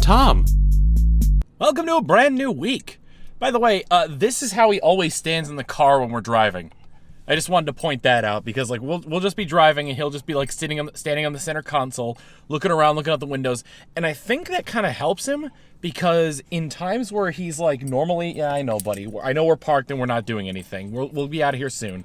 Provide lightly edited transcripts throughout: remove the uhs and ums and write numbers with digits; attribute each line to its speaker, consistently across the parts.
Speaker 1: Tom. Welcome to a brand new week. By the way, this is how he always stands in the car when we're driving. I just wanted to point that out because like we'll just be driving and he'll just be like standing on the center console, looking around, looking out the windows, and I think that kind of helps him because in times where he's like normally, yeah, I know, buddy, I know we're parked and we're not doing anything. We'll be out of here soon.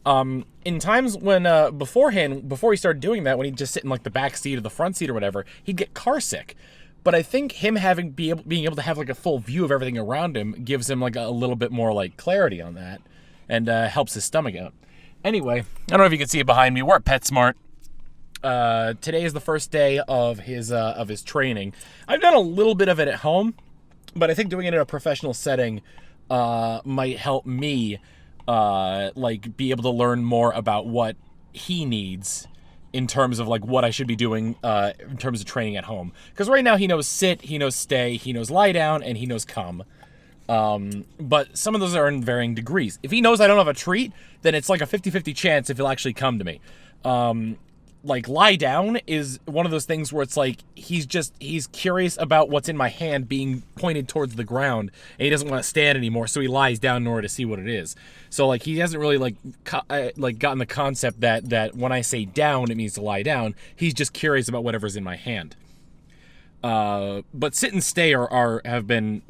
Speaker 1: In times when before he started doing that, when he'd just sit in like the back seat or the front seat or whatever, he'd get car sick. But I think him being able to have like a full view of everything around him gives him like a little bit more like clarity on that, and helps his stomach out. Anyway, I don't know if you can see it behind me. We're at PetSmart. Today is the first day of his training. I've done a little bit of it at home, but I think doing it in a professional setting might help me like be able to learn more about what he needs in terms of like what I should be doing in terms of training at home. Because right now he knows sit, he knows stay, he knows lie down, and he knows come. But some of those are in varying degrees. If he knows I don't have a treat, then it's like a 50-50 chance if he'll actually come to me. Like lie down is one of those things where it's like he's curious about what's in my hand being pointed towards the ground, and he doesn't want to stand anymore, so he lies down in order to see what it is. So like he hasn't really like gotten the concept that when I say down it means to lie down. He's just curious about whatever's in my hand. But sit and stay have been,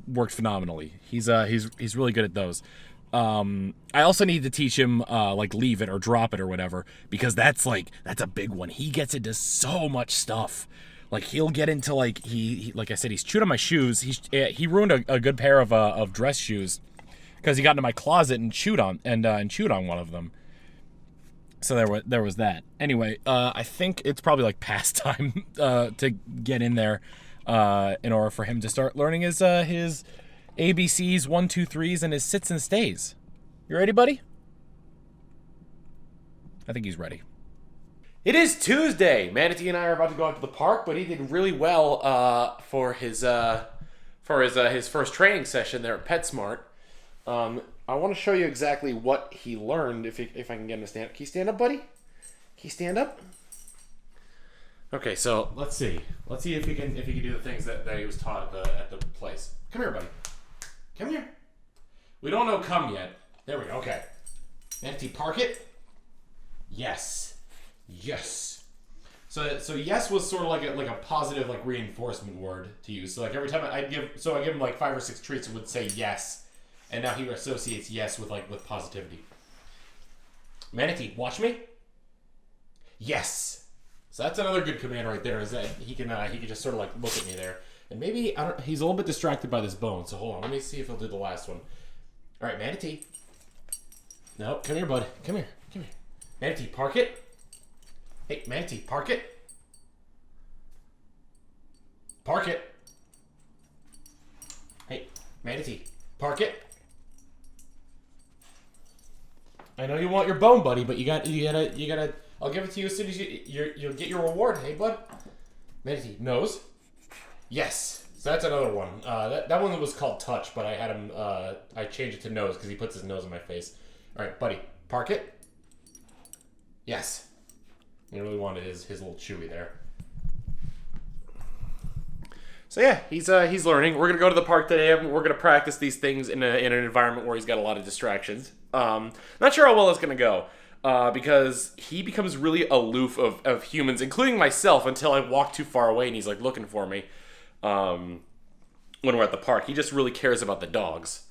Speaker 1: worked phenomenally. He's really good at those. I also need to teach him like leave it or drop it or whatever, because that's a big one. He gets into so much stuff. Like he'll get into like he like I said, he's chewed on my shoes. He ruined a good pair of dress shoes because he got into my closet and chewed on one of them. So there was that. Anyway, I think it's probably like past time to get in there in order for him to start learning his ABCs, 1, 2, 3s, and his sits and stays. You ready, buddy? I think he's ready. It is Tuesday. Manatee and I are about to go out to the park, but he did really well for his first training session there at PetSmart. I want to show you exactly what he learned. If I can get him to stand up. Can you stand up, buddy? Can you stand up? Okay, so let's see. Let's see if he can do the things that he was taught at the place. Come here, buddy. Come here. We don't know come yet. There we go. Okay. Manatee, park it. Yes. Yes. So yes was sort of like a positive like reinforcement word to use. So like every time I give him like 5 or 6 treats, it would say yes, and now he associates yes with positivity. Manatee, watch me. Yes. So that's another good command right there. Is that he can just sort of like look at me there. And maybe he's a little bit distracted by this bone, so hold on. Let me see if he'll do the last one. All right, Manatee. No, come here, bud. Come here. Manatee, park it. Hey, Manatee, park it. Park it. Hey, Manatee, park it. I know you want your bone, buddy, but you gotta. I'll give it to you as soon as you'll get your reward. Hey, bud. Manatee, nose. Yes. So that's another one. That one was called touch, but I had him. I changed it to nose because he puts his nose in my face. All right, buddy, park it. Yes. He really wanted his little chewy there. So yeah, he's learning. We're gonna go to the park today. We're gonna practice these things in an environment where he's got a lot of distractions. Not sure how well it's gonna go. Because he becomes really aloof of humans, including myself, until I walk too far away and he's like looking for me. When we're at the park, he just really cares about the dogs.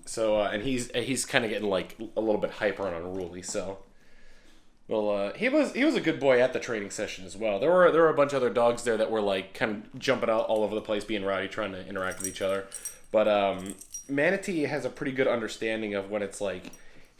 Speaker 1: So and he's kind of getting like a little bit hyper and unruly. So, well, he was a good boy at the training session as well. There were a bunch of other dogs there that were like kind of jumping out all over the place, being rowdy, trying to interact with each other. But Manatee has a pretty good understanding of when it's like.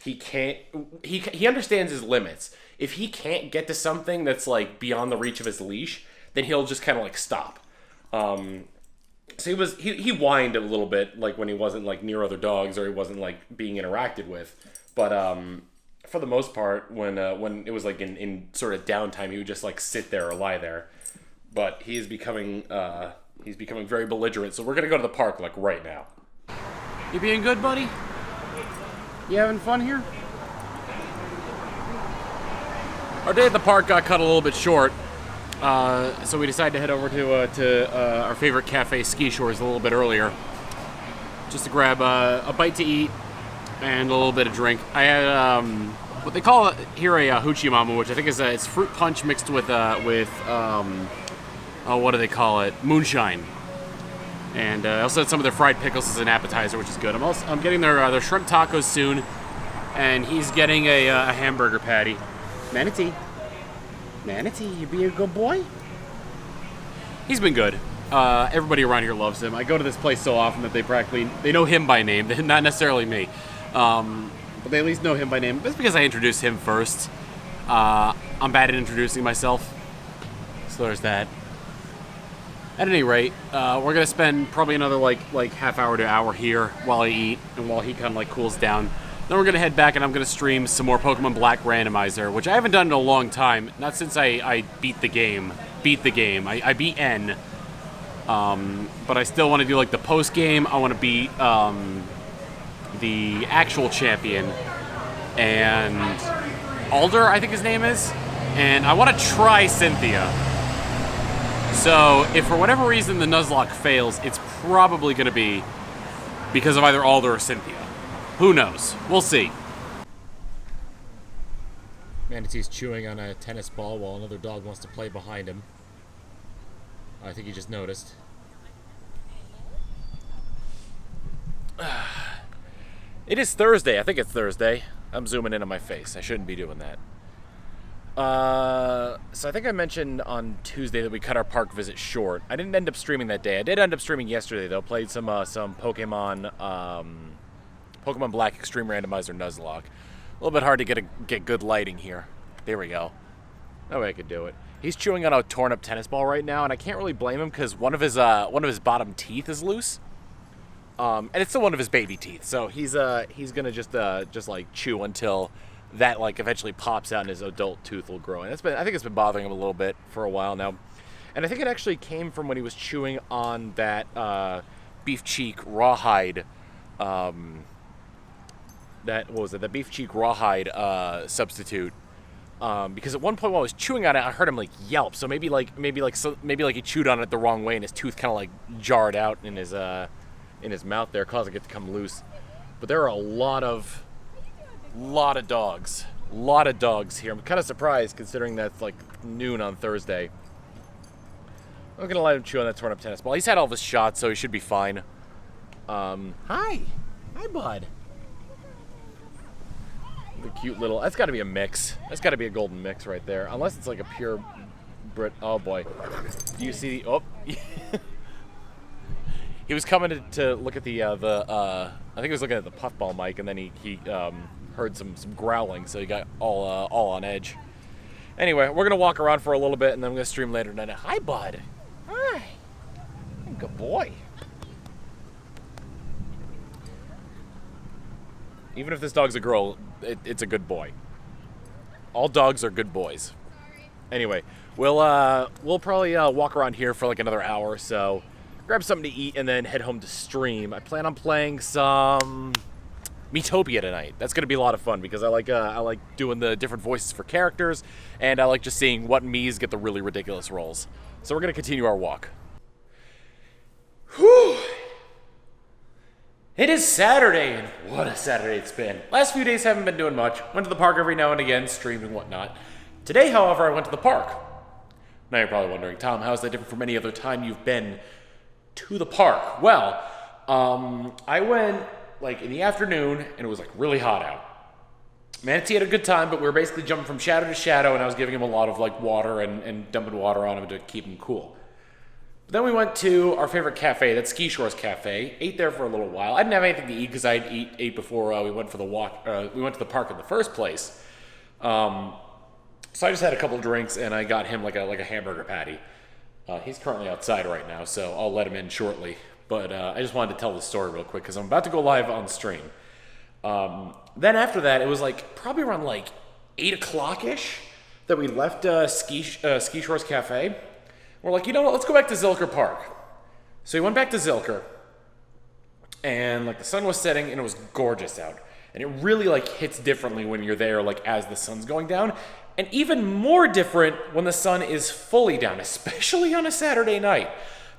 Speaker 1: He understands his limits. If he can't get to something that's like beyond the reach of his leash, then he'll just kind of like stop. So he whined a little bit like when he wasn't like near other dogs or he wasn't like being interacted with. But for the most part, when it was like in sort of downtime, he would just like sit there or lie there. But he's becoming very belligerent. So we're gonna go to the park like right now.
Speaker 2: You being good, buddy? You having fun here?
Speaker 1: Our day at the park got cut a little bit short.
Speaker 2: So we decided to head over to our favorite cafe, Ski Shores, a little bit earlier, just to grab a bite to eat and a little bit of drink. I had what they call here a hoochie mama, which I think is it's fruit punch mixed with what do they call it? Moonshine. And I also had some of their fried pickles as an appetizer, which is good. I'm getting their shrimp tacos soon, and he's getting a hamburger patty. Manatee, you being a good boy? He's been good. Everybody around here loves him. I go to this place so often that they know him by name, not necessarily me, but they at least know him by name. That's because I introduced him first. I'm bad at introducing myself, so there's that. At any rate, we're gonna spend probably another like half hour to hour here while I eat and while he kind of cools down. Then we're gonna head back and I'm gonna stream some more Pokemon Black Randomizer, which I haven't done in a long time. Not since I beat the game. I beat N, but I still want to do the post game. I want to beat the actual champion and Alder, I think his name is, and I want to try Cynthia. So, if for whatever reason the Nuzlocke fails, it's probably going to be because of either Alder or Cynthia. Who knows? We'll see.
Speaker 1: Manatee's chewing on a tennis ball while another dog wants to play behind him. I think he just noticed. It is Thursday. I think it's Thursday. I'm zooming in on my face. I shouldn't be doing that. So I think I mentioned on Tuesday that we cut our park visit short. I didn't end up streaming that day. I did end up streaming yesterday though. Played some Pokemon Black Extreme Randomizer Nuzlocke. A little bit hard to get good lighting here. There we go. That way I could do it. He's chewing on a torn up tennis ball right now, and I can't really blame him because one of his bottom teeth is loose. And it's still one of his baby teeth, so he's gonna just chew until that eventually pops out and his adult tooth will grow. And I think it's been bothering him a little bit for a while now. And I think it actually came from when he was chewing on that beef cheek rawhide. The beef cheek rawhide substitute. Because at one point while I was chewing on it, I heard him yelp. So maybe he chewed on it the wrong way and his tooth kind of jarred out in his mouth there, causing it to come loose. But there are a lot of dogs here. I'm kind of surprised considering that's noon on Thursday. I'm gonna let him chew on that torn up tennis ball. He's had all of his shots, so he should be fine. Hi, bud. The cute little. That's got to be a mix. That's got to be a golden mix right there, unless it's a pure Brit. Oh boy, do you see? Oh. He was coming to look at the I think he was looking at the puffball mic, and then he heard some growling, so he got all on edge. Anyway, we're gonna walk around for a little bit, and then I'm gonna stream later tonight. Hi, bud. Hi. Good boy. Even if this dog's a girl, it's a good boy. All dogs are good boys. Anyway, we'll probably walk around here for another hour or so. Grab something to eat and then head home to stream. I plan on playing some Miitopia tonight. That's gonna be a lot of fun because I like doing the different voices for characters, and I like just seeing what Miis get the really ridiculous roles. So we're gonna continue our walk. Whew! It is Saturday, and what a Saturday it's been. Last few days haven't been doing much. Went to the park every now and again, streamed and whatnot. Today, however, I went to the park. Now you're probably wondering, Tom, how is that different from any other time you've been to the park? Well, I went in the afternoon, and it was really hot out. Manatee had a good time, but we were basically jumping from shadow to shadow, and I was giving him a lot of water and dumping water on him to keep him cool. But then we went to our favorite cafe, that's Ski Shores Cafe. Ate there for a little while. I didn't have anything to eat because I ate before we went for the walk. We went to the park in the first place. So I just had a couple drinks, and I got him like a hamburger patty. He's currently outside right now, so I'll let him in shortly. But I just wanted to tell the story real quick because I'm about to go live on stream. Then after that, it was probably around 8 o'clock-ish that we left Ski Shores Cafe. We're you know what, let's go back to Zilker Park. So we went back to Zilker, and the sun was setting, and it was gorgeous out. And it really hits differently when you're there as the sun's going down. and even more different when the sun is fully down, especially on a Saturday night,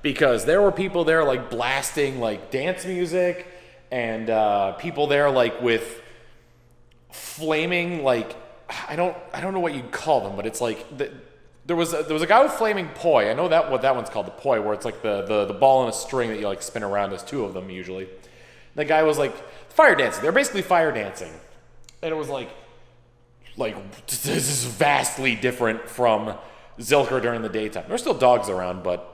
Speaker 1: because there were people there like blasting like dance music, and people there like with flaming like I don't know what you'd call them, but it's like there was a guy with flaming poi. I know what that one's called, the poi, where it's like the ball on a string that you like spin around. There's two of them usually. The guy was like fire dancing. They're basically fire dancing, and it was like this is vastly different from Zilker during the daytime. There's still dogs around, but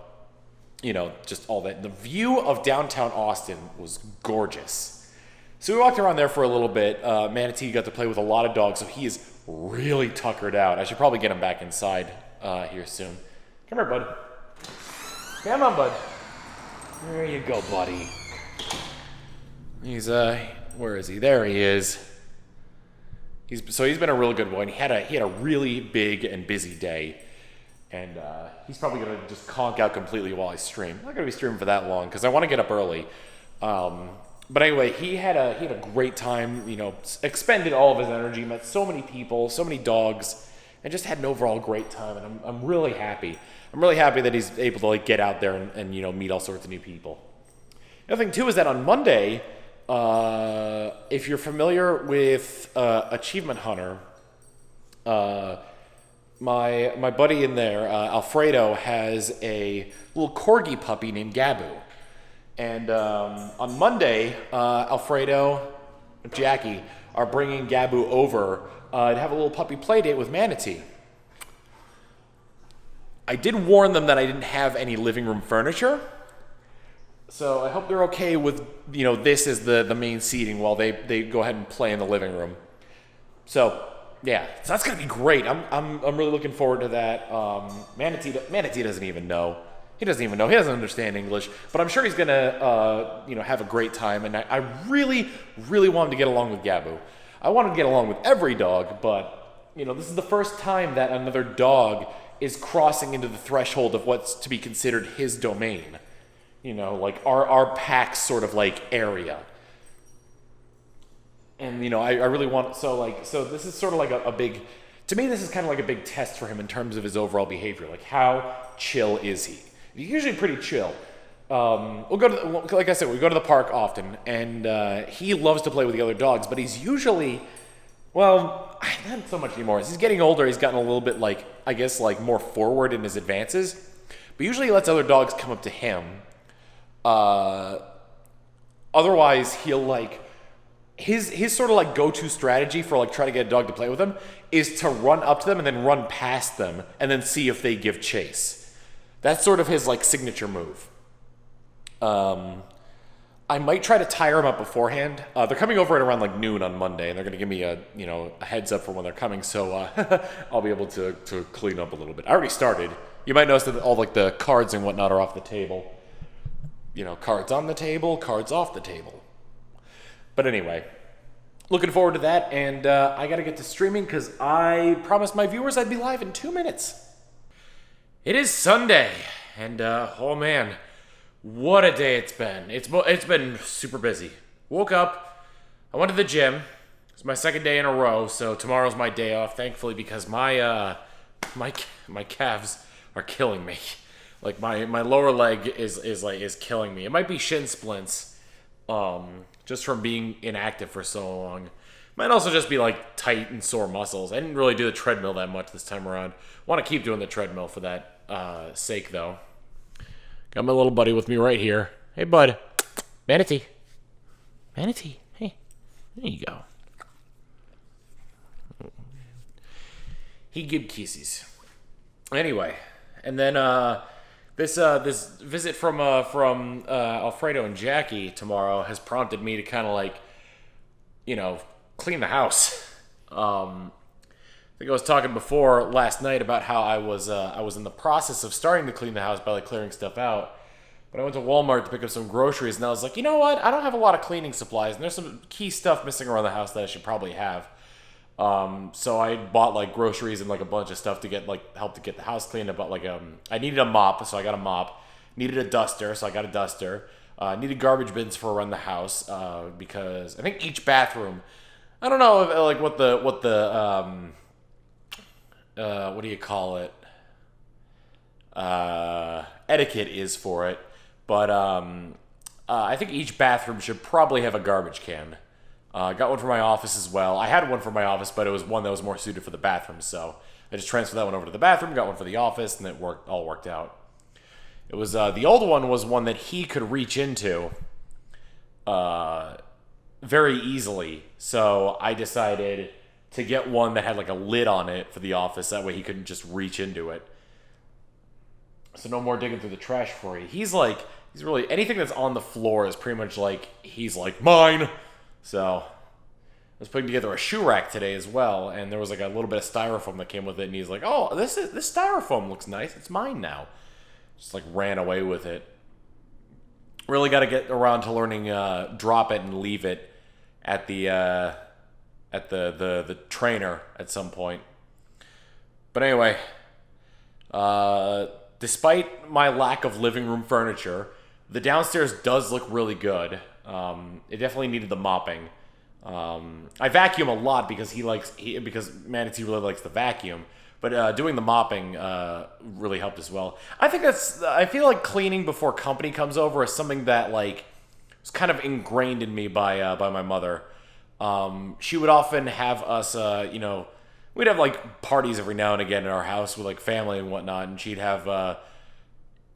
Speaker 1: just all that. The view of downtown Austin was gorgeous. So we walked around there for a little bit. Manatee got to play with a lot of dogs, so he is really tuckered out. I should probably get him back inside here soon. Come here, bud. Come on, bud. There you go, buddy. He's where is he? There he is. He's been a real good boy, and he had a really big and busy day, and he's probably gonna just conk out completely while I stream. I'm not gonna be streaming for that long because I want to get up early. But anyway, he had a great time. Expended all of his energy, met so many people, so many dogs, and just had an overall great time. And I'm really happy. I'm really happy that he's able to like get out there and meet all sorts of new people. Another thing too is that on Monday. If you're familiar with Achievement Hunter, my buddy in there, Alfredo, has a little corgi puppy named Gabu. And on Monday, Alfredo and Jackie are bringing Gabu over to have a little puppy play date with Manatee. I did warn them that I didn't have any living room furniture. So I hope they're okay with, this as the main seating while they go ahead and play in the living room. So, yeah, so that's going to be great. I'm really looking forward to that. Manatee doesn't even know. He doesn't even know. He doesn't understand English. But I'm sure he's going to, have a great time. And I really, really want him to get along with Gabu. I want him to get along with every dog, but, this is the first time that another dog is crossing into the threshold of what's to be considered his domain. Like our pack sort of like area. And, I really want, so this is sort of like a big, to me, this is kind of like a big test for him in terms of his overall behavior. Like, how chill is he? He's usually pretty chill. We'll go to, like I said, we go to the park often, and he loves to play with the other dogs, but he's usually, well, not so much anymore. As he's getting older, he's gotten a little bit like, I guess, like more forward in his advances. But usually he lets other dogs come up to him. Otherwise he'll like his sort of like go-to strategy for like trying to get a dog to play with him is to run up to them and then run past them and then see if they give chase. That's sort of his like signature move. I might try to tire him up beforehand. They're coming over at around like noon on Monday, and they're going to give me a heads up for when they're coming, so I'll be able to clean up a little bit. I already started. You might notice that all like the cards and whatnot are off the table. Cards on the table, cards off the table. But anyway, looking forward to that, and I got to get to streaming because I promised my viewers I'd be live in 2 minutes. It is Sunday, and oh man, what a day it's been. It's been super busy. Woke up, I went to the gym. It's my second day in a row, so tomorrow's my day off, thankfully, because my calves are killing me. Like my lower leg is killing me. It might be shin splints, just from being inactive for so long. Might also just be like tight and sore muscles. I didn't really do the treadmill that much this time around. Want to keep doing the treadmill for that sake though. Got my little buddy with me right here. Hey bud, Manatee, hey, there you go. He give kisses. Anyway, and then this visit from Alfredo and Jackie tomorrow has prompted me to kind of like, clean the house. I think I was talking before last night about how I was in the process of starting to clean the house by like clearing stuff out. But I went to Walmart to pick up some groceries, and I was like, you know what? I don't have a lot of cleaning supplies, and there's some key stuff missing around the house that I should probably have. So I bought like groceries and like a bunch of stuff to get like help to get the house clean. I bought like I needed a mop, so I got a mop. Needed a duster, so I got a duster. Needed garbage bins for around the house because I think each bathroom. I don't know if, like what the what do you call it? Etiquette is for it. But I think each bathroom should probably have a garbage can. Got one for my office as well. I had one for my office, but it was one that was more suited for the bathroom, so I just transferred that one over to the bathroom, got one for the office, and it all worked out. It was the old one was one that he could reach into very easily, so I decided to get one that had like a lid on it for the office. That way he couldn't just reach into it. So no more digging through the trash for you. He's really, anything that's on the floor is pretty much like, he's like, mine. So I was putting together a shoe rack today as well, and there was like a little bit of styrofoam that came with it, and he's like, oh, this styrofoam looks nice. It's mine now. Just like ran away with it. Really got to get around to learning drop it and leave it at the trainer at some point. But anyway, despite my lack of living room furniture, the downstairs does look really good. It definitely needed the mopping. I vacuum a lot because because Manatee really likes the vacuum. But doing the mopping really helped as well. I feel like cleaning before company comes over is something that like was kind of ingrained in me by my mother. She would often have us, we'd have like parties every now and again in our house with like family and whatnot, and she'd have,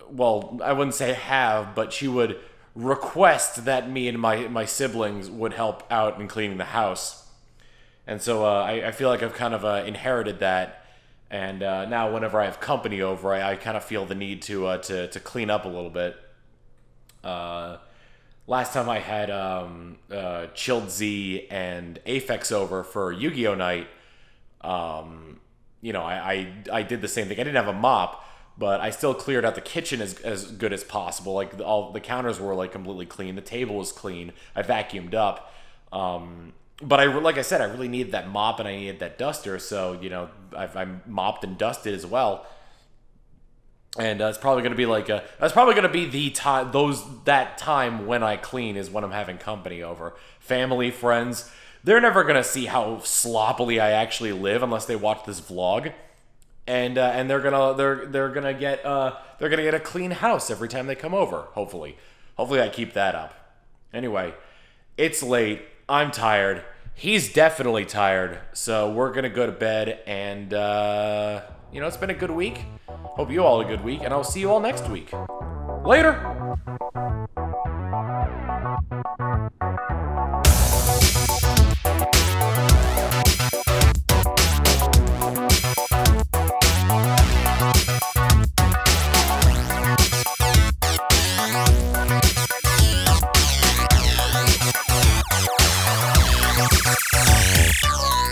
Speaker 1: well, I wouldn't say have, but she would request that me and my siblings would help out in cleaning the house. And so I feel like I've kind of inherited that. And now whenever I have company over, I kind of feel the need to clean up a little bit. Last time I had Chilled Z and Aphex over for Yu-Gi-Oh! Night, I did the same thing. I didn't have a mop, but I still cleared out the kitchen as good as possible. Like all the counters were like completely clean. The table was clean. I vacuumed up. But like I said, I really needed that mop and I needed that duster. So, I mopped and dusted as well. And it's probably going to be that's probably going to be the time, that time when I clean is when I'm having company over. Family, friends, they're never going to see how sloppily I actually live unless they watch this vlog. And they're gonna get a clean house every time they come over. Hopefully I keep that up. Anyway, it's late. I'm tired. He's definitely tired. So we're gonna go to bed. And it's been a good week. Hope you all had a good week, and I'll see you all next week. Later.